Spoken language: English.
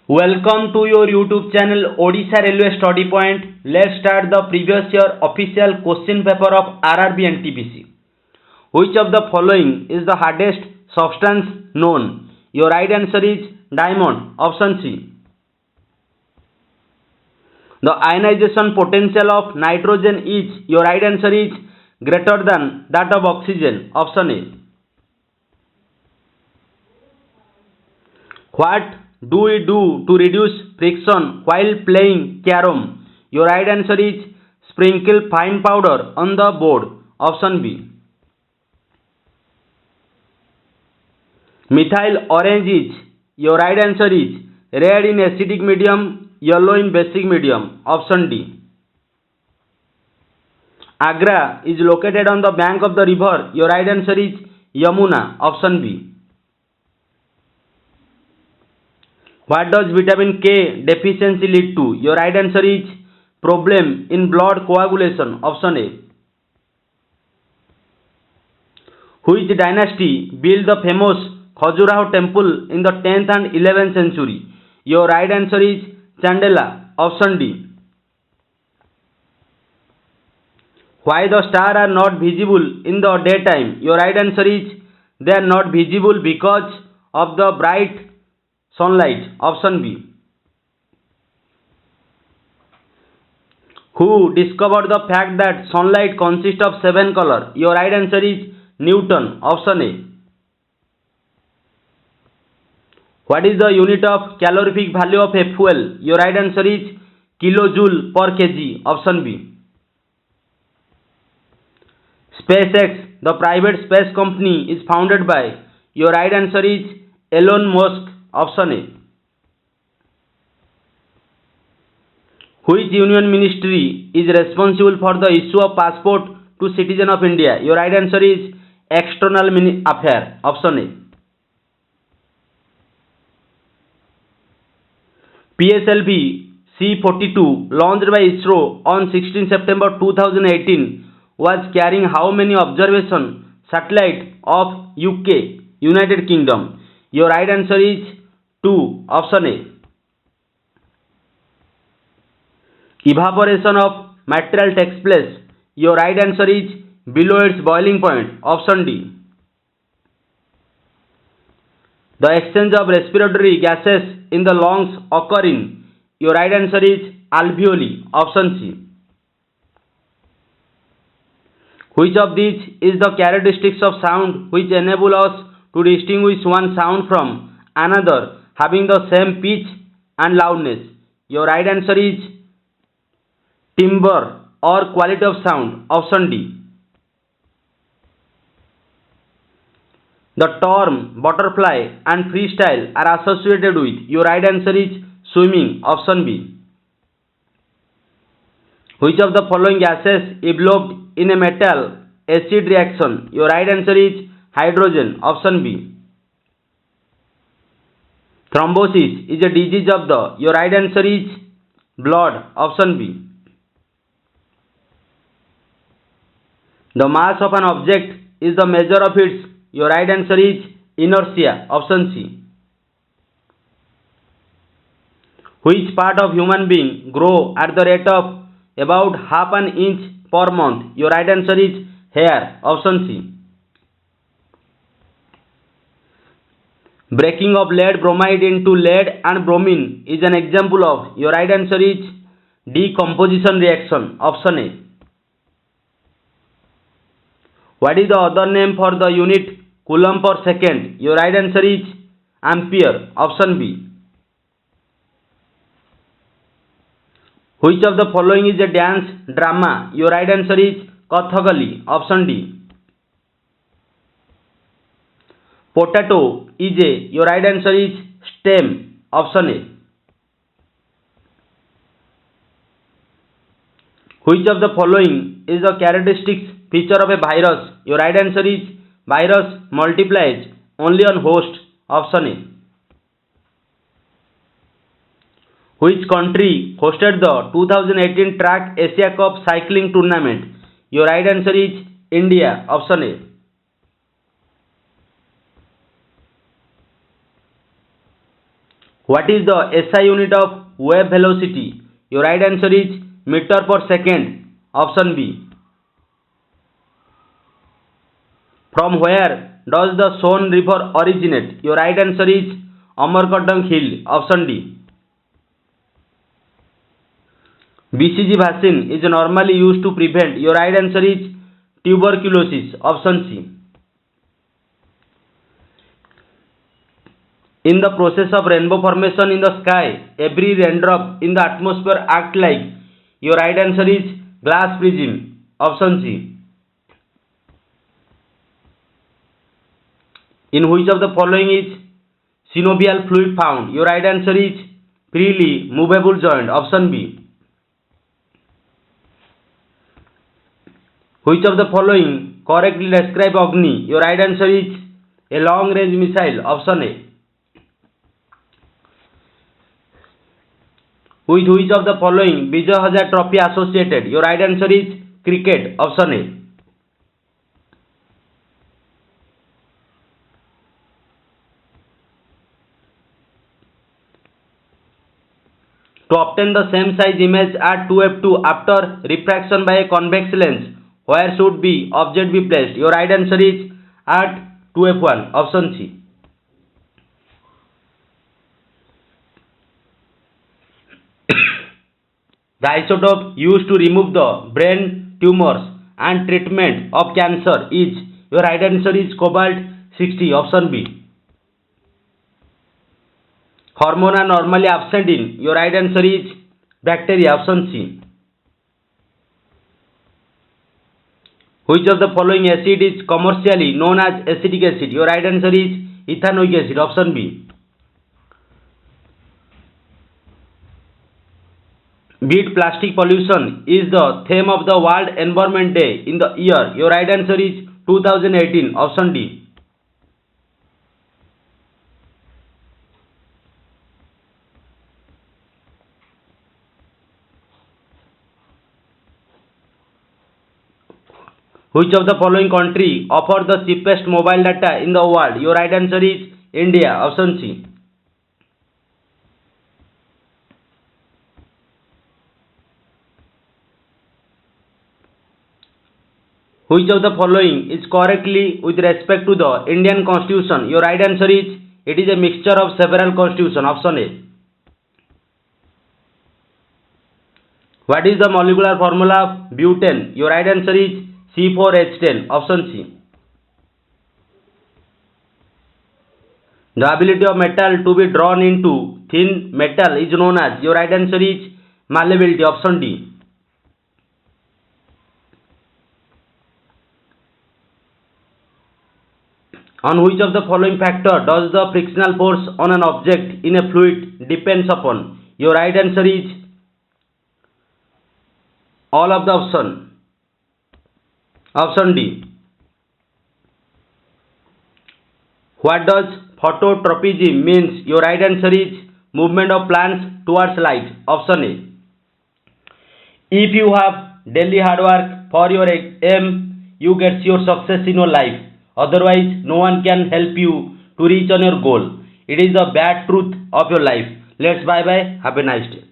Welcome to your YouTube channel Odisha Railway Study Point. Let's start the previous year official question paper of RRB and TPC. Which of the following is the hardest substance known? Your right answer is diamond. Option C. The ionization potential of nitrogen is, your right answer is greater than that of oxygen. Option A. What do we do to reduce friction while playing carom? Your right answer is sprinkle fine powder on the board. Option B. Methyl orange is, your right answer is red in acidic medium, yellow in basic medium. Option D. Agra is located on the bank of the river. Your right answer is Yamuna. Option B. What does vitamin K deficiency lead to? Your right answer is problem in blood coagulation. Option A. Which dynasty built the famous Khajuraho temple in the 10th and 11th century? Your right answer is Chandela. Option D. Why the stars are not visible in the daytime? Your right answer is they are not visible because of the bright sunlight. Option B. Who discovered the fact that sunlight consists of 7 colors? Your right answer is Newton. Option A. What is the unit of calorific value of a fuel? Your right answer is kilojoule per kg. Option B. SpaceX, the private space company, is founded by. Your right answer is Elon Musk. Option A. Which union ministry is responsible for the issue of passport to citizen of India? Your right answer is External Affairs. Option A. PSLV C-42 launched by ISRO on 16 September 2018 was carrying how many observation satellite of UK, United Kingdom? Your right answer is 2. Option A. Evaporation of material takes place. Your right answer is below its boiling point. Option D. The exchange of respiratory gases in the lungs occur in. Your right answer is alveoli. Option C. Which of these is the characteristics of sound which enable us to distinguish one sound from another having the same pitch and loudness? Your right answer is timbre or quality of sound. Option D. The term butterfly and freestyle are associated with. Your right answer is swimming. Option B. Which of the following gases involved in a metal acid reaction? Your right answer is hydrogen. Option B. Thrombosis is a disease of the. Your right answer is blood. Option B. The mass of an object is the measure of its. Your right answer is inertia. Option C. Which part of human being grow at the rate of about half an inch per month? Your right answer is hair. Option C. Breaking of lead bromide into lead and bromine is an example of. Your right answer is decomposition reaction. Option A. What is the other name for the unit coulomb per second? Your right answer is ampere. Option B. Which of the following is a dance drama? Your right answer is Kathakali. Option D. Potato is a. Your right answer is stem. Option A. Which of the following is the characteristic feature of a virus? Your right answer is virus multiplies only on host. Option A. Which country hosted the 2018 Track Asia Cup cycling tournament? Your right answer is India. Option A. What is the SI unit of wave velocity? Your right answer is meter per second. Option B. From where does the Son River originate? Your right answer is Amarkantak Hill. Option D. BCG vaccine is normally used to prevent. Your right answer is tuberculosis. Option C. In the process of rainbow formation in the sky, every raindrop in the atmosphere act like. Your right answer is glass prism. Option C. In which of the following is synovial fluid found? Your right answer is freely movable joint. Option B. Which of the following correctly describe Agni? Your right answer is a long range missile. Option A. With which of the following Vijay Hazare Trophy associated? Your right answer is cricket. Option A. To obtain the same size image at 2f2 after refraction by a convex lens, where should the object be placed? Your right answer is at 2f1. Option C. The isotope used to remove the brain tumors and treatment of cancer is. Your right answer is cobalt 60. Option B. Hormone are normally absent in. Your right answer is bacteria. Option C. Which of the following acid is commercially known as acetic acid? Your right answer is ethanoic acid. Option B. Beat plastic pollution is the theme of the World Environment Day in the year. Your right answer is 2018. Option D. Which of the following country offer the cheapest mobile data in the world? Your right answer is India. Option C. Which of the following is correctly with respect to the Indian Constitution? Your right answer is it is a mixture of several constitutions. Option A. What is the molecular formula of butane? Your right answer is C4H10. Option C. The ability of metal to be drawn into thin metal is known as. Your right answer is malleability. Option D. On which of the following factor does the frictional force on an object in a fluid depends upon? Your right answer is all of the option. Option D. What does phototropism means? Your right answer is movement of plants towards light. Option A. If you have daily hard work for your aim, you get your success in your life. Otherwise, no one can help you to reach on your goal. It is the bad truth of your life. Let's bye bye. Have a nice day.